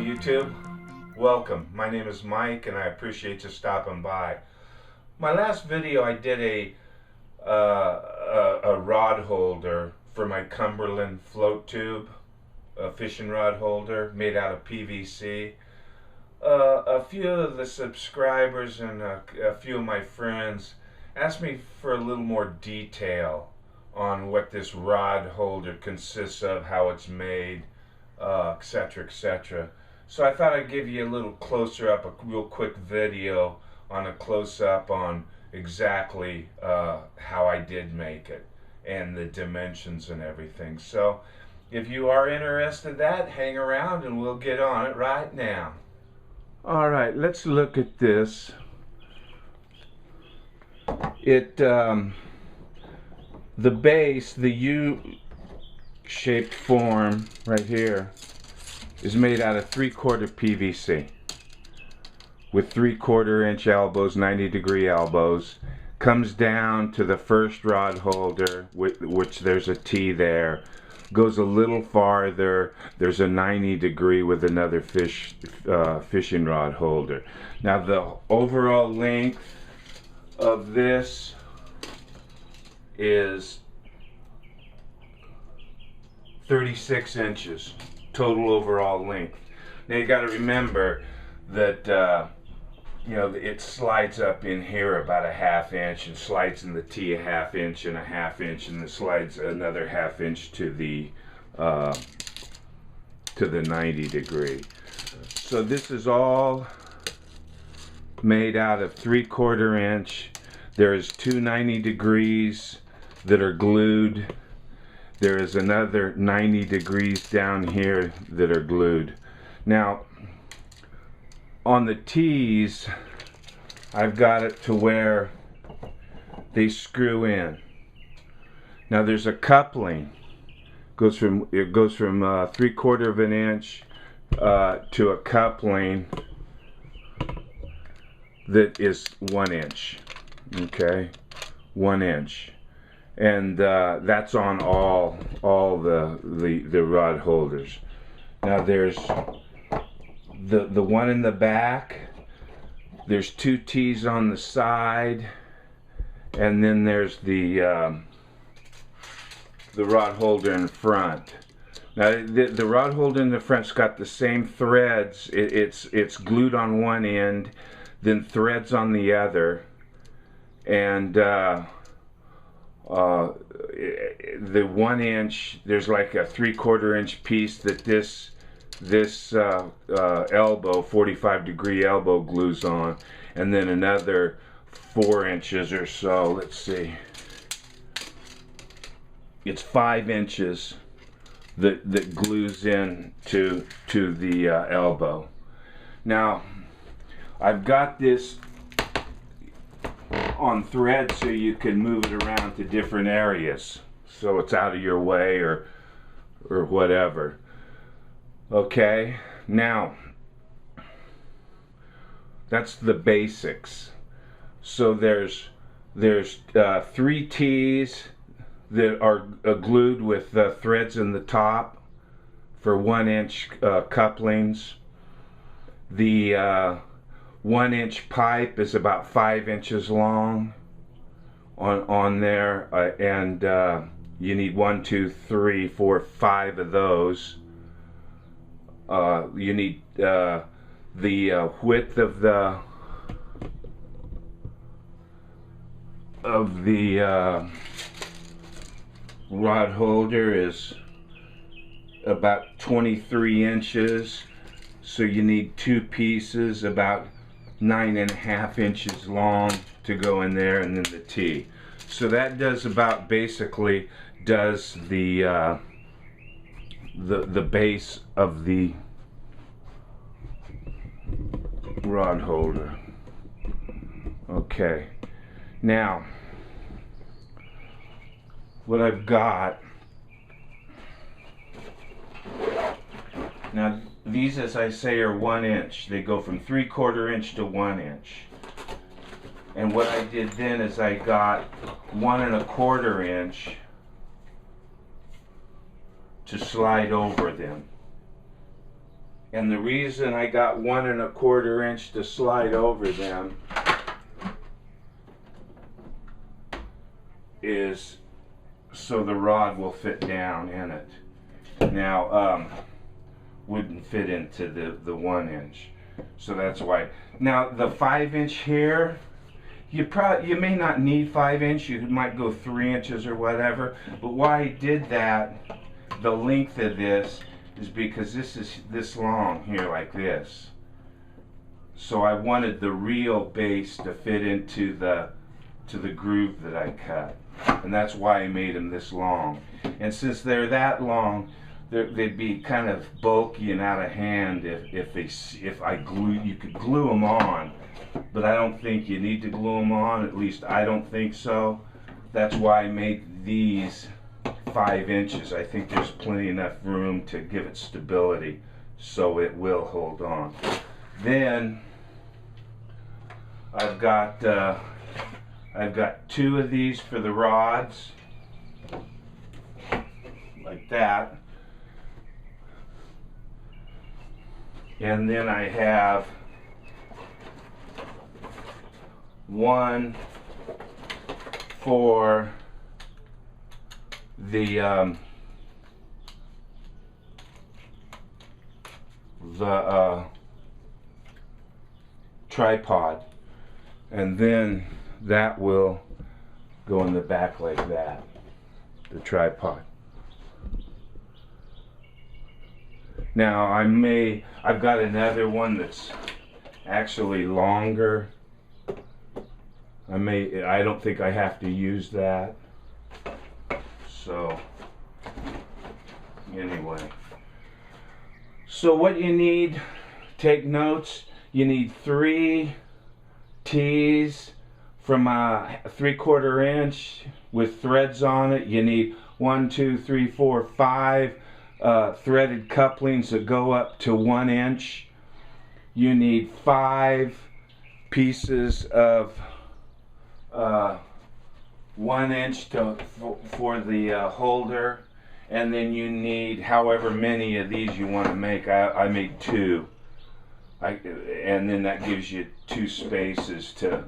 YouTube. Welcome. My name is Mike and I appreciate you stopping by. My last video I did a rod holder for my Cumberland Float Tube, a fishing rod holder made out of PVC. A few of the subscribers and a few of my friends asked me for a little more detail on what this rod holder consists of, how it's made, etc., etc. So I thought I'd give you a little closer up, a real quick video on a close-up on exactly how I did make it and the dimensions and everything. So if you are interested in that, hang around and we'll get on it right now. Alright, let's look at this. The base, the U-shaped form right here, is made out of 3/4 PVC with 3/4 inch elbows, 90-degree elbows. Comes down to the first rod holder, which there's a T there. Goes a little farther, there's a 90-degree with another fishing rod holder. Now the overall length of this is 36 inches total overall length. Now you got to remember that it slides up in here about a 1/2 inch and slides in the T a 1/2 inch and a 1/2 inch, and then slides another 1/2 inch to the 90-degree. So this is all made out of 3/4 inch. There's two 90 degrees that are glued. There is another 90 degrees down here that are glued. Now on the T's, I've got it to where they screw in. Now there's a coupling. It goes from 3/4 inch to a coupling that is 1 inch. Okay, 1 inch, and that's on all the rod holders. Now there's the one in the back. There's two T's on the side, and then there's the rod holder in front. Now the rod holder in the front's got the same threads. It's glued on one end, then threads on the other, and the 1 inch, there's like a 3/4 inch piece that this elbow, 45-degree elbow, glues on, and then another 4 inches or so. Let's see, it's 5 inches that glues in to the elbow. Now I've got this on thread so you can move it around to different areas, so it's out of your way or whatever. Okay, now that's the basics. So there's 3 T's that are glued with threads in the top for 1 inch couplings. The 1 inch pipe is about 5 inches long on there, and you need 1, 2, 3, 4, 5 of those. You need the width of the rod holder is about 23 inches, so you need 2 pieces about 9.5 inches long to go in there, and then the T. So that does about, basically does the base of the rod holder. Okay, now what I've got now, these, as I say, are 1 inch. They go from 3/4 inch to 1 inch. And what I did then is I got 1 1/4 inch to slide over them. And the reason I got 1 1/4 inch to slide over them is so the rod will fit down in it. Now, wouldn't fit into the 1 inch. So that's why. Now the 5 inch here, you may not need 5 inch, you might go 3 inches or whatever, but why I did that, the length of this, is because this is this long here like this. So I wanted the real base to fit into the groove that I cut. And that's why I made them this long. And since they're that long, they'd be kind of bulky and out of hand if I glue. You could glue them on, but I don't think you need to glue them on. At least I don't think so. That's why I made these 5 inches. I think there's plenty enough room to give it stability, so it will hold on. Then I've got 2 of these for the rods, like that. And then I have 1 for the tripod, and then that will go in the back like that, the tripod. Now I've got another one that's actually longer. I don't think I have to use that. So anyway, so what you need, take notes, you need 3 T's from a 3/4 inch with threads on it. You need 1, 2, 3, 4, 5 threaded couplings that go up to 1 inch. You need 5 pieces of 1 inch for the holder, and then you need however many of these you want to make. I made 2, and then that gives you 2 spaces to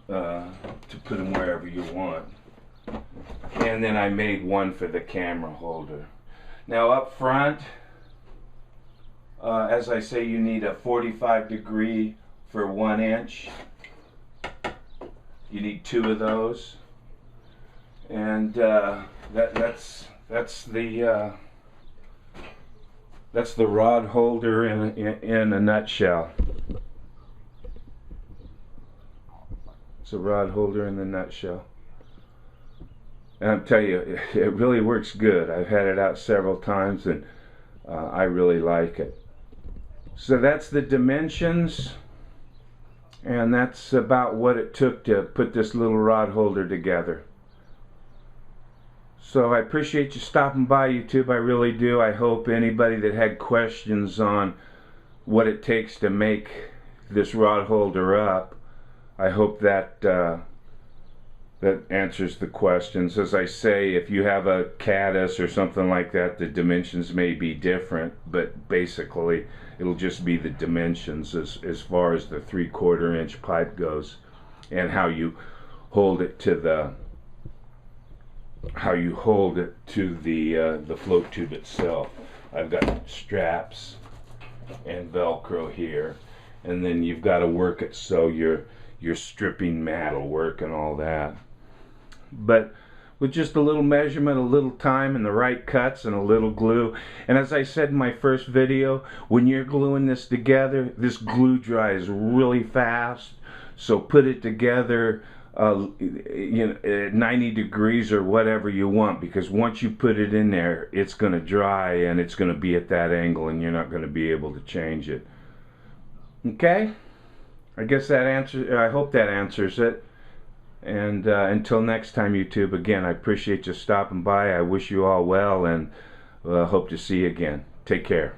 put them wherever you want. And then I made 1 for the camera holder. Now up front, as I say, you need a 45° for 1 inch. You need 2 of those, and that's the rod holder in a nutshell. It's a rod holder in a nutshell. And I'll tell you, it really works good. I've had it out several times, and I really like it. So that's the dimensions, and that's about what it took to put this little rod holder together. So I appreciate you stopping by, YouTube. I really do. I hope anybody that had questions on what it takes to make this rod holder up, I hope that that answers the questions. As I say, if you have a caddis or something like that, the dimensions may be different, but basically it'll just be the dimensions as far as the 3/4 inch pipe goes, and how you hold it to the the float tube itself. I've got straps and Velcro here, and then you've got to work it so your stripping mat will work and all that. But with just a little measurement, a little time, and the right cuts, and a little glue. And as I said in my first video, when you're gluing this together, this glue dries really fast. So put it together at 90 degrees or whatever you want, because once you put it in there, it's going to dry and it's going to be at that angle, and you're not going to be able to change it. Okay? I guess that I hope that answers it. And until next time, YouTube, again, I appreciate you stopping by. I wish you all well, and hope to see you again. Take care.